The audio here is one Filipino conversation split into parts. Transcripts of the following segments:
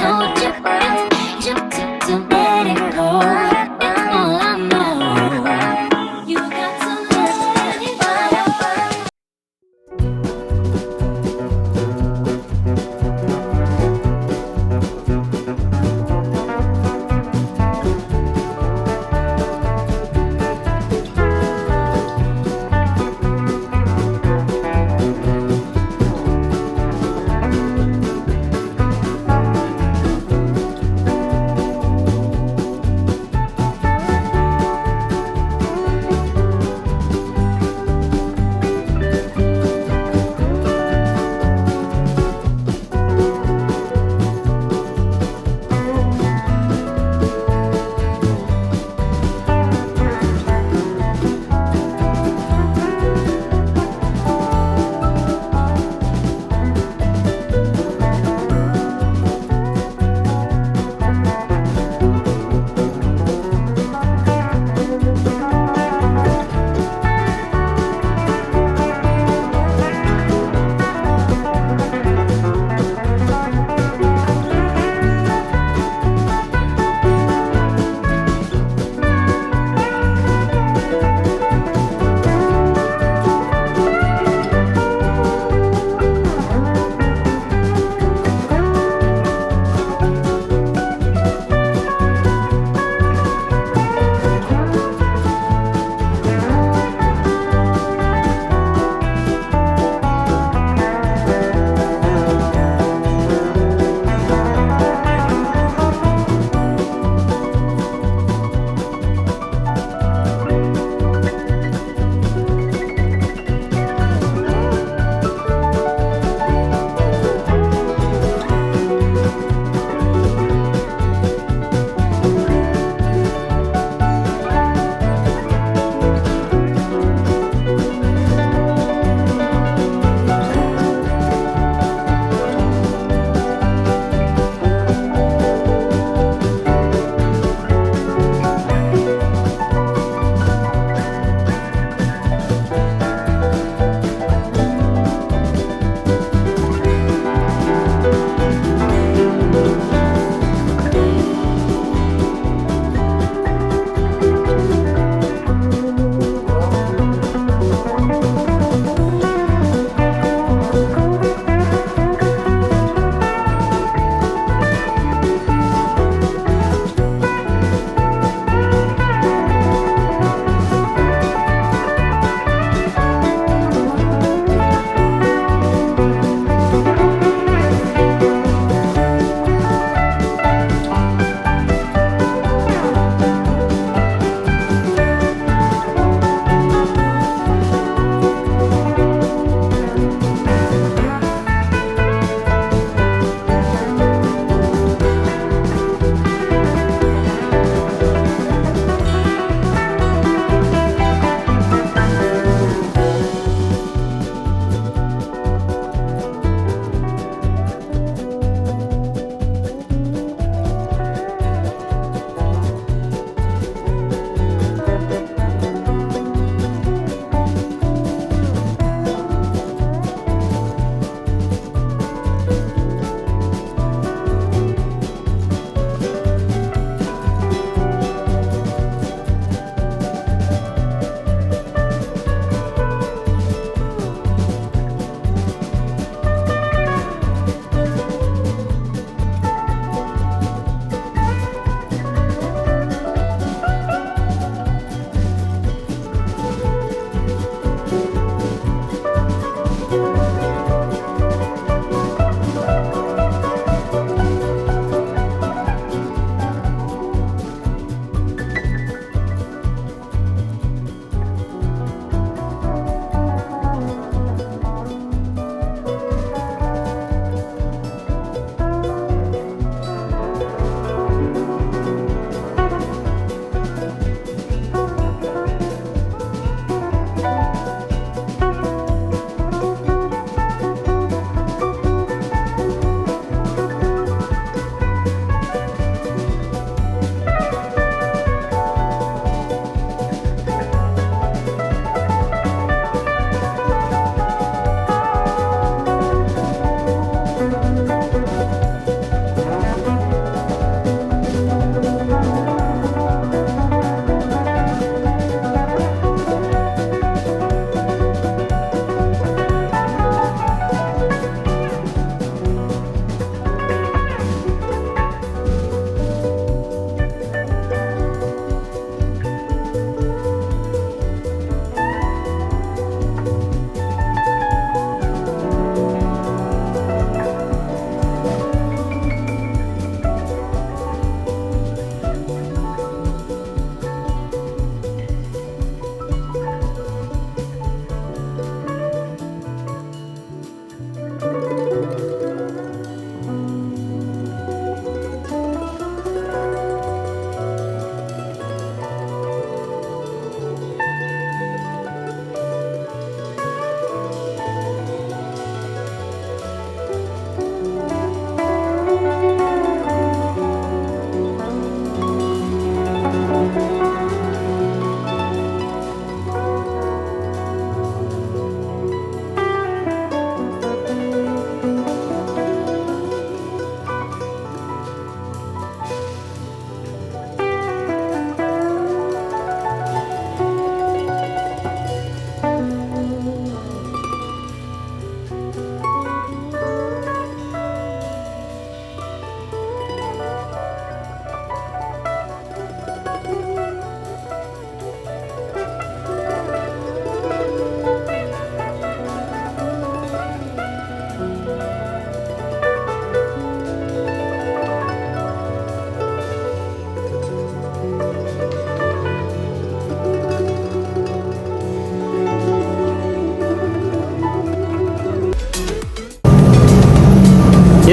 so different. Just to let it go. That's all I know. You got to let it go.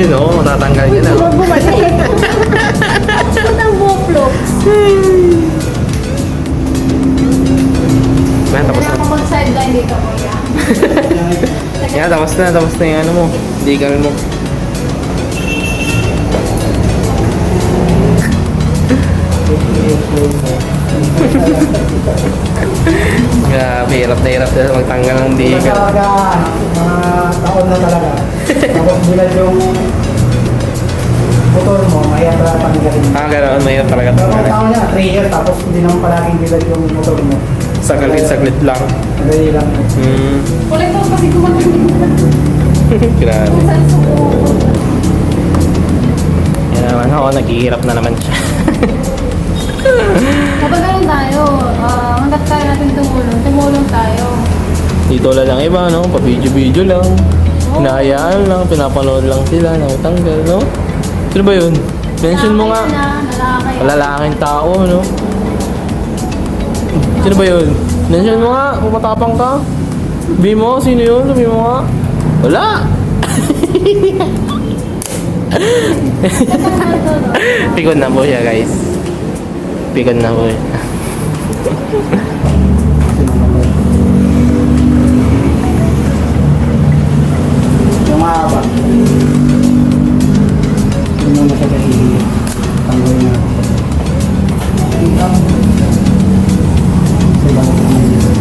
yun, oh. Matatanggal yun, oh. Huwag bumalik. Ba't ang GoPro? Man, tapos Kaya na. ako mag-sideline dito, kuya. Yan, tapos na yung ano mo. Decal mo. Grabe, hirap na magtanggal ng decal. Talaga, mga taon na talaga. Tapos bilad yung motor mo, kaya talaga panggaling. Ganoon, mahirap talaga Pero kung tanggalin. taon niya, 3 years, tapos hindi naman palaging bilad yung motor mo. Saglit lang. Madali lang. Kolektor kasi kumakamit na. Grabe. Kung saan suko. Yan naman ako, naghihirap na naman siya. Kapag ganun tayo, hanggat kaya natin tumulong tayo. Dito lang iba, no? Pa-video-video lang. Hinahayaan lang, pinapanood lang sila, nakatanggal, no? Sino ba yun? Mention mo nga. Malalaking tao, no? Sino ba yun? Mention mo nga, kung matapang ka. Sabi mo, sino yun? Sabi mo nga. Wala! Pikon na po siya, guys. Pikon na po siya. Yung mahaba. Yung muna sa kahihiya. Tanggalin na. Sa ibang kahihiya.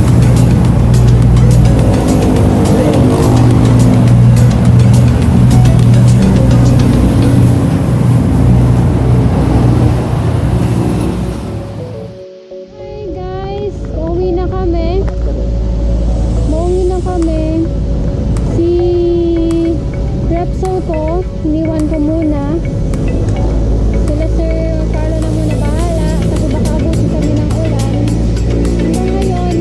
Hi guys, uuwi na kami. Mauwi na kami. Si Repsol ko, iniwan ko muna. Sila Sir Carlo na muna bahala kasi baka abusin kami ng ulan. Hanggang ngayon,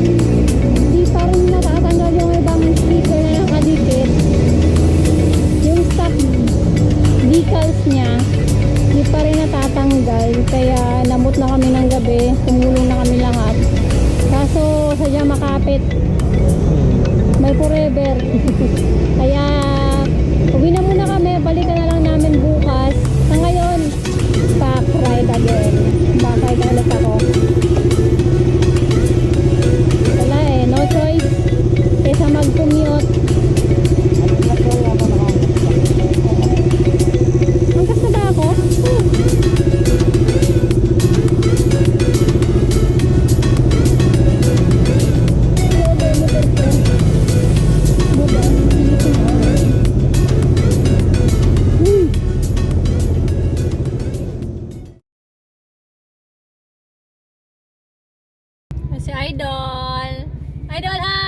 di pa rin natatanggal yung ibang sticker na nakadikit. Yung stock decals niya, di pa rin natatanggal. Kaya namot na kami ng gabi, tumulong na kami lahat. Kaso sadya makapit, may forever. Kaya uwi na muna kami, balikan na lang namin bukas. Sa ngayon, back ride again. Back ride ulit ako. Wala eh, no choice. Kesa mag-commute. Angkas na ba ako? Si Idol. Idol, hi!